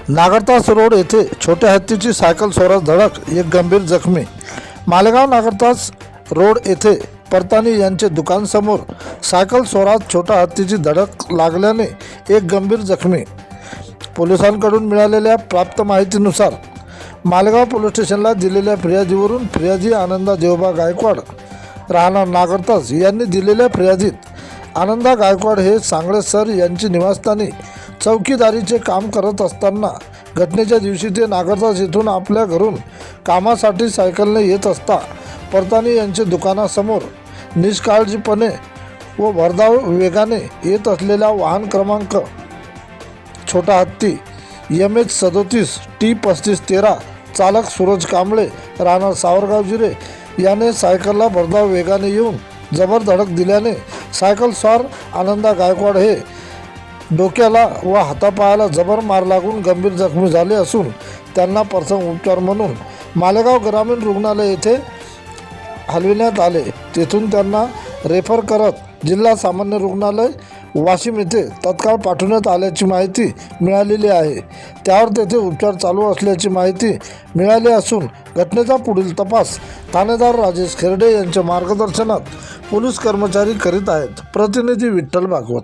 नागरतास road येथे छोट्या हत्तीची cycle चोरास धडक, एक गंभीर जखमी। मालेगाव नागरतास रोड येथे परतानी यांचे दुकानसमोर सायकल चोरास छोट्या हत्तीची धडक लागल्याने एक गंभीर जखमी। पोलिसांकडून मिळालेल्या प्राप्त माहितीनुसार मालेगाव पोलीस स्टेशनला दिलेल्या फिर्यादीवरून फिर्यादी आनंदा देवबा गायकवाड राहणार नागरतास यांनी दिलेल्या फिर्यादीत आनंदा गायकवाड हे सांगळे सर यांची निवासस्थानी चौकीदारीचे काम करत असताना घटनेच्या दिवशी ते नागरतास येथून आपल्या घरून कामासाठी सायकलने येत असता परतानी यांच्या दुकानासमोर निष्काळजीपणे व भरधाव वेगाने येत असलेल्या वाहन क्रमांक छोटा हत्ती MH37 T3513 चालक सूरज कांबळे राहणार सावरगाव जिरे याने सायकलला भरधाव वेगाने येऊन जबर धडक दिल्याने सायकल स्वार आनंदा गायकवाड हे डोक्याला व हातापायाला जबर मार लागून गंभीर जखमी झाले असून त्यांना प्रथम उपचार म्हणून मालेगाव ग्रामीण रुग्णालय येथे हलविण्यात आले। तेथून त्यांना रेफर करत जिल्हा सामान्य रुग्णालय वाशिम येथे तत्काळ पाठवण्यात आल्याची माहिती मिळालेली आहे। त्यावर तेथे उपचार चालू असल्याची माहिती मिळाली असून घटनेचा पुढील तपास ठाणेदार राजेश खेरडे यांच्या मार्गदर्शनात पोलीस कर्मचारी करीत आहेत। प्रतिनिधी विठ्ठल भागवत।